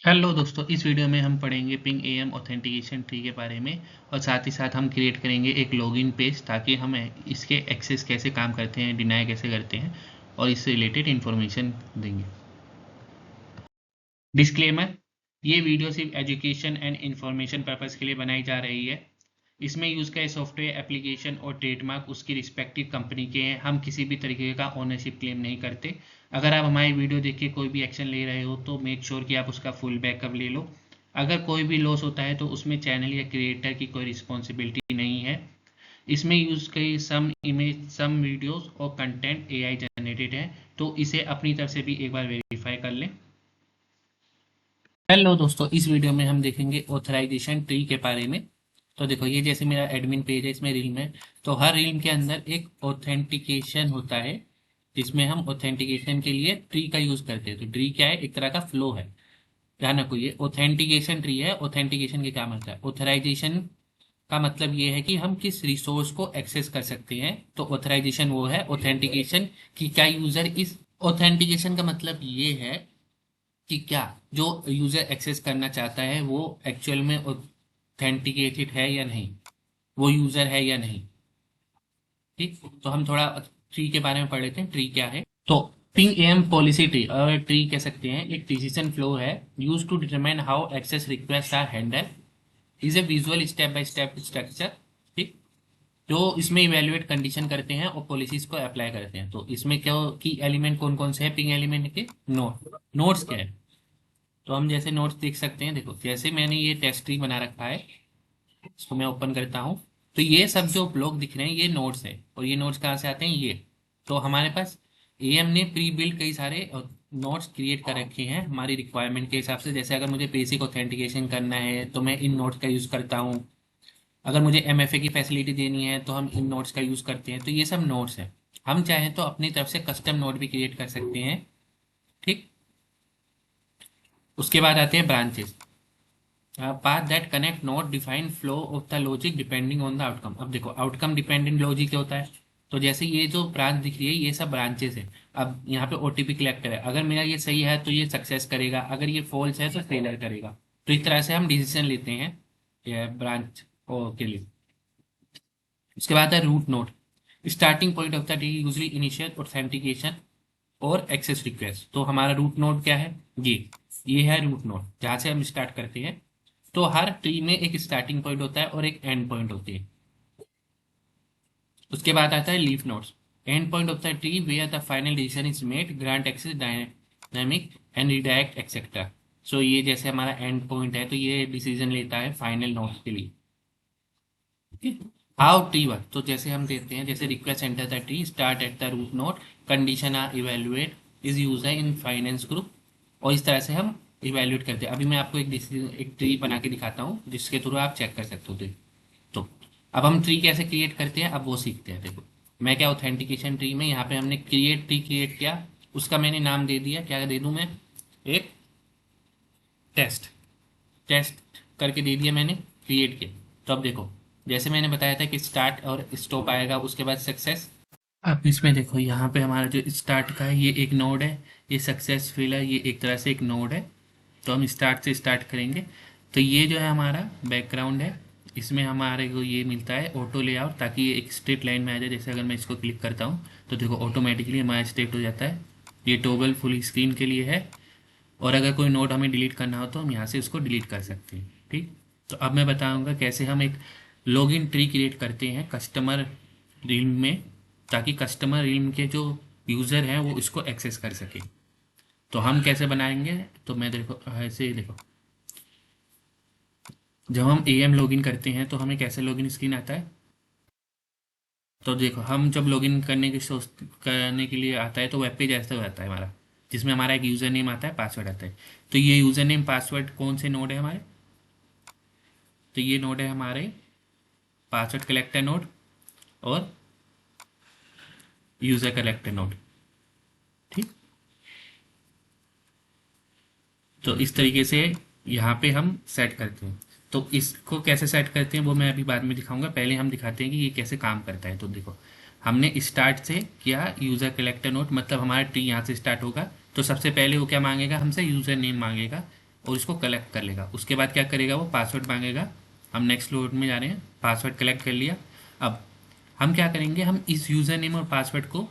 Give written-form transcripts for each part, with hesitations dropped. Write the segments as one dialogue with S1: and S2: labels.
S1: Hello दोस्तों, इस video में हम पढ़ेंगे पिंग एएम ऑथेंटिकेशन ट्री के बारे में। और साथ ही साथ हम क्रिएट करेंगे एक लॉगिन पेज ताकि हम इसके एक्सेस कैसे काम करते हैं, डिनाई कैसे करते हैं और इससे रिलेटेड इन्फॉर्मेशन देंगे। डिस्क्लेमर: ये वीडियो सिर्फ एजुकेशन एंड इन्फॉर्मेशन पर्पज़ के लिए बनाई जा रही है। इसमें यूज़ का सॉफ्टवेयर एप्लीकेशन और ट्रेडमार्क उसकी रिस्पेक्टिव कंपनी के हैं। हम किसी भी तरीके का ओनरशिप क्लेम नहीं करते। अगर आप हमारी वीडियो देख के कोई भी एक्शन ले रहे हो तो मेक श्योर कि आप उसका फुल बैकअप ले लो। अगर कोई भी लॉस होता है तो उसमें चैनल या क्रिएटर की कोई रिस्पॉन्सिबिलिटी नहीं है। इसमें यूज़ कई सम इमेज, सम वीडियोस और कंटेंट एआई जनरेटेड है, तो इसे अपनी तरफ से भी एक बार वेरीफाई कर लें। हेलो दोस्तों, इस वीडियो में हम देखेंगे ऑथराइजेशन ट्री के बारे में। तो देखो, ये जैसे मेरा एडमिन पेज है, इसमें रिल्म है। तो हर रिल्म के अंदर एक ऑथेंटिकेशन होता है जिसमें हम ऑथेंटिकेशन के लिए ट्री का यूज करते हैं। तो ट्री क्या है? एक तरह का फ्लो है। ध्यान रखो, ये ऑथेंटिकेशन ट्री है। ऑथेंटिकेशन के क्या मतलब है? ऑथराइजेशन का मतलब ये है कि हम किस रिसोर्स को एक्सेस कर सकते हैं। तो ऑथराइजेशन वो है, ऑथेंटिकेशन कि क्या यूजर इस ऑथेंटिकेशन का मतलब ये है कि क्या जो यूजर एक्सेस करना चाहता है वो एक्चुअल में ऑथेंटिकेटेड है या नहीं, वो यूजर है या नहीं। ठीक, तो हम थोड़ा ट्री के बारे में पढ़ लेते हैं। ट्री क्या है? तो पिंग एम पॉलिसी ट्री और ट्री कह सकते हैं, एक डिसीजन फ्लो है use to determine how access request are handle. Is a visual step by step structure. ठीक, जो इसमें इवेल्युएट कंडीशन करते हैं और पॉलिसीज को अप्लाई करते हैं। तो इसमें क्या की एलिमेंट कौन कौन से हैं पिंग एलिमेंट के? नोड्स क्या है? तो हम जैसे नोट्स देख सकते हैं। देखो, जैसे मैंने ये टेक्स्ट ट्री बना रखा है, इसको मैं ओपन करता हूँ। तो ये सब जो ब्लॉक दिख रहे हैं ये नोट्स है। और ये नोट्स कहाँ से आते हैं? ये तो हमारे पास एएम ने प्री बिल्ड कई सारे नोट्स क्रिएट कर रखे हैं हमारी रिक्वायरमेंट के हिसाब से। जैसे अगर मुझे बेसिक ऑथेंटिकेशन करना है तो मैं इन नोट्स का यूज़ करता हूँ। अगर मुझे एमएफए की फैसिलिटी देनी है तो हम इन नोट्स का यूज़ करते हैं। तो ये सब नोट्स हैं। हम चाहें तो अपनी तरफ से कस्टम नोट भी क्रिएट कर सकते हैं। ठीक, उसके बाद आते हैं branches. Path that connect note define flow of the logic depending on the outcome. अब देखो, आउटकम डिपेंडेंट लॉजिक क्या होता है? तो जैसे ये जो ब्रांच दिख रही है ये सब ब्रांचेस है। अब यहाँ पे ओटीपी कलेक्टर है, अगर मेरा ये सही है तो ये सक्सेस करेगा, अगर ये फॉल्स है तो फेलर करेगा। तो इस तरह से हम डिसीजन लेते हैं ये ब्रांच के लिए। उसके बाद है root node, starting point of the tree usually initial authentication और एक्सेस रिक्वेस्ट। तो हमारा रूट नोड क्या है? ये है रूट नोड जहाँ से हम स्टार्ट करते हैं। तो हर ट्री में एक स्टार्टिंग पॉइंट होता है और एक एंड पॉइंट होती है। उसके बाद आता है leaf nodes, end point of the tree where the final decision is made, grant access, dynamic and redirect etcetera. So ये जैसे हमारा एंड पॉइंट है तो ये डिसीजन लेता है फाइनल नोड्स के लिए। हाउ ट्री वर्क, तो जैसे हम देते हैं, जैसे request enter the tree, start at the root node, condition are evaluate, is use है इन फाइनेंस ग्रुप। और इस तरह से हम इवेल्युएट करते हैं। अभी मैं आपको एक ट्री बना के दिखाता हूँ जिसके थ्रू आप चेक कर सकते हो। तो अब हम ट्री कैसे क्रिएट करते हैं अब वो सीखते हैं। देखो, मैं क्या ऑथेंटिकेशन ट्री में यहाँ पे हमने क्रिएट ट्री क्रिएट किया, उसका मैंने नाम दे दिया। क्या दे दूँ मैं? एक टेस्ट, टेस्ट करके दे दिया मैंने, क्रिएट किया। तो अब देखो, जैसे मैंने बताया था कि स्टार्ट और स्टॉप आएगा, उसके बाद सक्सेस। अब इसमें देखो, यहाँ पे हमारा जो स्टार्ट का है ये एक नोड है, ये सक्सेसफुल है, ये एक तरह से एक नोड है। तो हम स्टार्ट से स्टार्ट करेंगे। तो ये जो है हमारा बैकग्राउंड है, इसमें हमारे को ये मिलता है ऑटो लेआउट, ताकि ये एक स्ट्रेट लाइन में आ जाए। जैसे अगर मैं इसको क्लिक करता हूँ तो देखो ऑटोमेटिकली हमारा स्ट्रेट हो जाता है। ये टॉगल फुल स्क्रीन के लिए है। और अगर कोई नोट हमें डिलीट करना हो तो हम यहाँ से इसको डिलीट कर सकते हैं। ठीक, तो अब मैं बताऊँगा कैसे हम एक लॉगिन ट्री क्रिएट करते हैं कस्टमर रिल्म में, ताकि कस्टमर रिल्म के जो यूज़र हैं वो इसको एक्सेस कर सके। तो हम कैसे बनाएंगे? तो मैं देखो ऐसे ही, देखो जब हम एएम लॉगिन करते हैं तो हमें कैसे लॉगिन स्क्रीन आता है। तो देखो, हम जब लॉगिन करने के लिए आता है तो वेब पेज ऐसा आता है हमारा, जिसमें हमारा एक यूज़र नेम आता है, पासवर्ड आता है। तो ये यूज़र नेम पासवर्ड कौन से नोड है हमारे? तो ये नोड है हमारे पासवर्ड कलेक्टर नोड और यूज़र कलेक्टर नोड। ठीक, तो इस तरीके से यहाँ पे हम सेट करते हैं। तो इसको कैसे सेट करते हैं वो मैं अभी बाद में दिखाऊंगा। पहले हम दिखाते हैं कि ये कैसे काम करता है। तो देखो, हमने स्टार्ट से किया यूज़र कलेक्टर नोड, मतलब हमारा ट्री यहाँ से स्टार्ट होगा। तो सबसे पहले वो क्या मांगेगा हमसे? यूज़र नेम मांगेगा। और इसको कलेक्ट कर लेगा। उसके बाद क्या करेगा, वो पासवर्ड मांगेगा। हम नेक्स्ट फ्लोर में जा रहे हैं, पासवर्ड कलेक्ट कर लिया। अब हम क्या करेंगे, हम इस यूज़र नेम और पासवर्ड को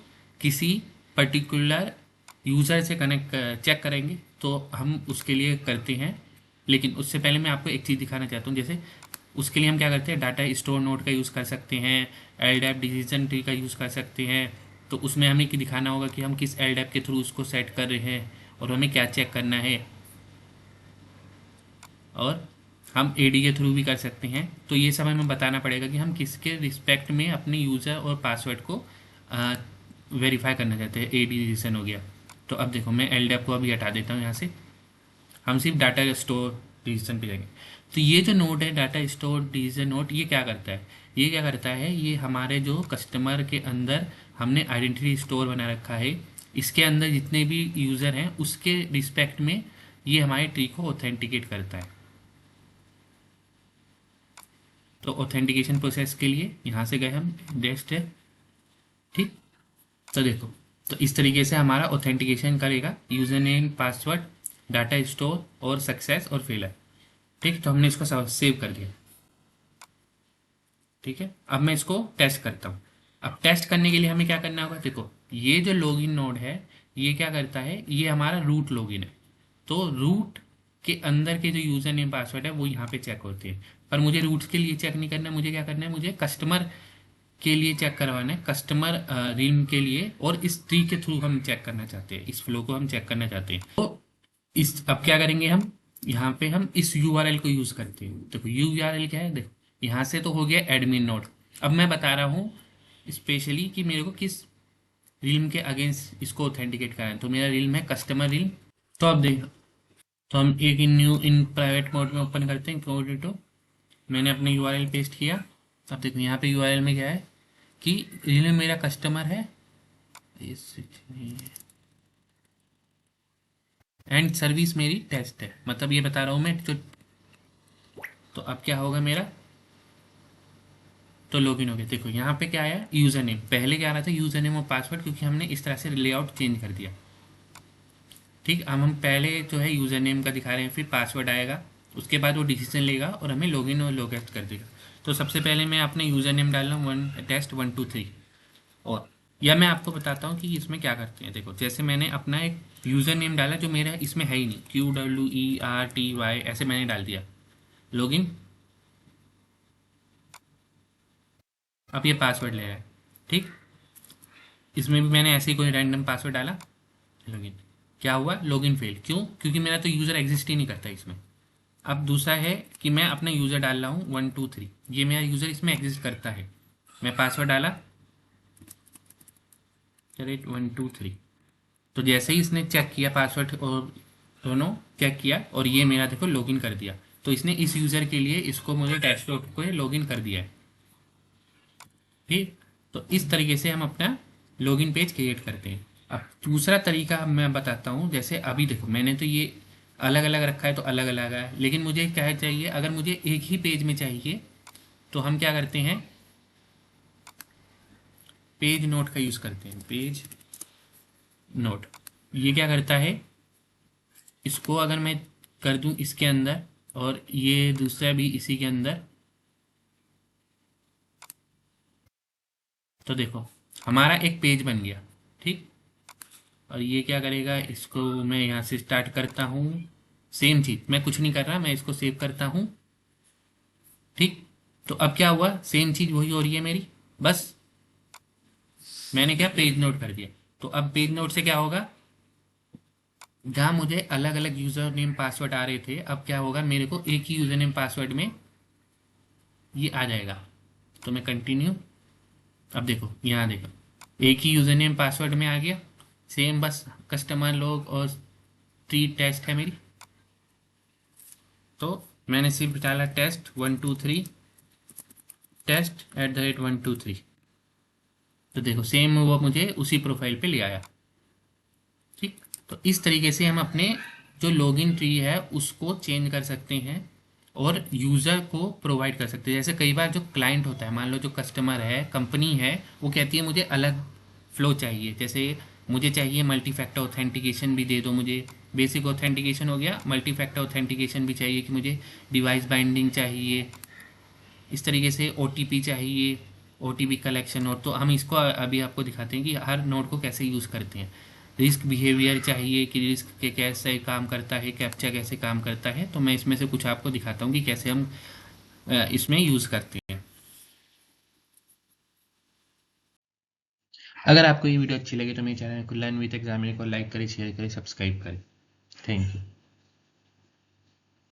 S1: किसी पर्टिकुलर यूज़र से कनेक्ट चेक करेंगे, तो हम उसके लिए करते हैं। लेकिन उससे पहले मैं आपको एक चीज़ दिखाना चाहता हूँ। जैसे उसके लिए हम क्या करते हैं, डाटा स्टोर नोड का यूज़ कर सकते हैं, एलडैप डिसीजन ट्री का यूज़ कर सकते हैं। तो उसमें हमें दिखाना होगा कि हम किस एलडैप के थ्रू उसको सेट कर रहे हैं और हमें क्या चेक करना है। और हम एडी के थ्रू भी कर सकते हैं। तो ये सब हमें बताना पड़ेगा कि हम किसके रिस्पेक्ट में अपने यूज़र और पासवर्ड को वेरीफाई करना चाहते हैं। एडी डिसीजन हो गया। तो अब देखो, मैं एलडैप को अभी हटा देता हूँ यहाँ से, हम सिर्फ डाटा स्टोर डिसीजन पे जाएंगे। तो ये जो नोड है डाटा स्टोर डिसीजन नोड, ये क्या करता है, ये क्या करता है, ये हमारे जो कस्टमर के अंदर हमने आइडेंटिटी स्टोर बना रखा है, इसके अंदर जितने भी यूज़र हैं उसके रिस्पेक्ट में ये हमारे ट्री को ऑथेंटिकेट करता है। तो ऑथेंटिकेशन प्रोसेस के लिए यहाँ से गए हम डेस्ट है, ठीक। तो देखो, तो इस तरीके से हमारा ऑथेंटिकेशन करेगा, user name, password, data store और सक्सेस और फेलर, ठीक। तो हमने इसको सेव कर दिया, ठीक है। अब मैं इसको टेस्ट करता हूँ। अब टेस्ट करने के लिए हमें क्या करना होगा, देखो ये जो लॉगिन नोड है ये क्या करता है, ये हमारा रूट लॉगिन है। तो रूट के अंदर के जो यूज़र नेम पासवर्ड है वो यहाँ पे चेक होते हैं। पर मुझे रूट्स के लिए चेक नहीं करना है, मुझे क्या करना है, मुझे कस्टमर के लिए चेक करवाना है, कस्टमर रिम के लिए। और इस ट्री के थ्रू हम चेक करना चाहते हैं, इस फ्लो को हम चेक करना चाहते हैं। तो इस अब क्या करेंगे, हम यहाँ पे हम इस यूआरएल को यूज़ करते हैं। देखो यूआरएल क्या है, देखो यहाँ से तो हो गया एडमिन नोड। अब मैं बता रहा हूँ स्पेशली कि मेरे को किस रिल्म के अगेंस्ट इसको ऑथेंटिकेट करना है। तो मेरा रिल्म है कस्टमर रिल्म। तो अब देखो, तो हम एक इन प्राइवेट मोड में ओपन करते हैं इंकॉग्निटो। मैंने अपने यूआरएल पेस्ट किया। अब देखो यहाँ पे यूआरएल में क्या है कि रिल्म मेरा कस्टमर है, एंड सर्विस मेरी टेस्ट है। मतलब ये बता रहा हूँ मैं जो। तो अब क्या होगा मेरा, तो लॉगिन हो गया। देखो यहाँ पे क्या आया, यूज़र नेम। पहले क्या आ रहा था, यूज़र नेम और पासवर्ड, क्योंकि हमने इस तरह से लेआउट चेंज कर दिया, ठीक। अब हम पहले जो है यूज़र नेम का दिखा रहे हैं, फिर पासवर्ड आएगा, उसके बाद वो डिसीजन लेगा और हमें लॉगिन और लॉग आउट कर देगा। तो सबसे पहले मैं अपने यूज़र नेम डाल रहा हूँ टेस्ट 1 2 3। और या मैं आपको बताता हूँ कि इसमें क्या करते हैं। देखो जैसे मैंने अपना एक यूज़र नेम डाला जो मेरा इसमें है ही नहीं, QWERTY ऐसे मैंने डाल दिया, लॉगिन। अब ये पासवर्ड ले रहा है, ठीक। इसमें भी मैंने ऐसे ही कोई रैंडम पासवर्ड डाला, लॉगिन। क्या हुआ, लॉगिन फेल। क्यों, क्योंकि मेरा तो यूज़र एग्जिस्ट ही नहीं करता इसमें। अब दूसरा है कि मैं अपना यूज़र डाल रहा हूँ 1 2 3, ये मेरा यूज़र इसमें एग्जिस्ट करता है। मैं पासवर्ड डाला, चलिए 1 2 3। तो जैसे ही इसने चेक किया पासवर्ड और दोनों चेक किया, और ये मेरा देखो लॉगिन कर दिया। तो इसने इस यूज़र के लिए इसको मुझे डेस्कटॉप को लॉगिन कर दिया है, ठीक। तो इस तरीके से हम अपना लॉगिन पेज क्रिएट करते हैं। अब दूसरा तरीका मैं बताता हूँ। जैसे अभी देखो मैंने तो ये अलग अलग रखा है, तो अलग अलग है, लेकिन मुझे क्या चाहिए, अगर मुझे एक ही पेज में चाहिए तो हम क्या करते हैं, पेज नोट का यूज़ करते हैं। पेज नोट ये क्या करता है, इसको अगर मैं कर दूं इसके अंदर और ये दूसरा भी इसी के अंदर, तो देखो हमारा एक पेज बन गया, ठीक। और ये क्या करेगा, इसको मैं यहाँ से स्टार्ट करता हूँ। सेम चीज़, मैं कुछ नहीं कर रहा, मैं इसको सेव करता हूँ, ठीक। तो अब क्या हुआ, सेम चीज़ वही हो रही है मेरी, बस मैंने क्या पेज नोट कर दिया। तो अब पेज नोट से क्या होगा, जहाँ मुझे अलग अलग यूज़र नेम पासवर्ड आ रहे थे, अब क्या होगा, मेरे को एक ही यूज़र नेम पासवर्ड में ये आ जाएगा। तो मैं कंटिन्यू, अब देखो यहाँ देखो एक ही यूज़र नेम पासवर्ड में आ गया, सेम, बस कस्टमर लोग और ट्री टेस्ट है मेरी। तो मैंने सिर्फ डाला टेस्ट 1 2 3, टेस्ट @1 2 3। तो देखो सेम वो मुझे उसी प्रोफाइल पे ले आया, ठीक। तो इस तरीके से हम अपने जो लॉगिन ट्री है उसको चेंज कर सकते हैं और यूज़र को प्रोवाइड कर सकते हैं। जैसे कई बार जो क्लाइंट होता है, मान लो जो कस्टमर है, कंपनी है, वो कहती है मुझे अलग फ्लो चाहिए। जैसे मुझे चाहिए मल्टी फैक्टर ऑथेंटिकेशन भी दे दो मुझे। बेसिक ऑथेंटिकेशन हो गया, मल्टी फैक्टर ऑथेंटिकेशन भी चाहिए कि मुझे डिवाइस बाइंडिंग चाहिए, इस तरीके से ओटीपी चाहिए, ओटीपी कलेक्शन। और तो हम इसको अभी आपको दिखाते हैं कि हर नोड को कैसे यूज़ करते हैं। रिस्क बिहेवियर चाहिए कि रिस्क के कैसे काम करता है, कैप्चा कैसे काम करता है। तो मैं इसमें से कुछ आपको दिखाता हूँ कि कैसे हम इसमें यूज़ करते हैं। अगर आपको ये वीडियो अच्छी लगे तो मेरे चैनल को लर्न विद एग्जामिनर को लाइक करें, शेयर करें, सब्सक्राइब करें। Thank you.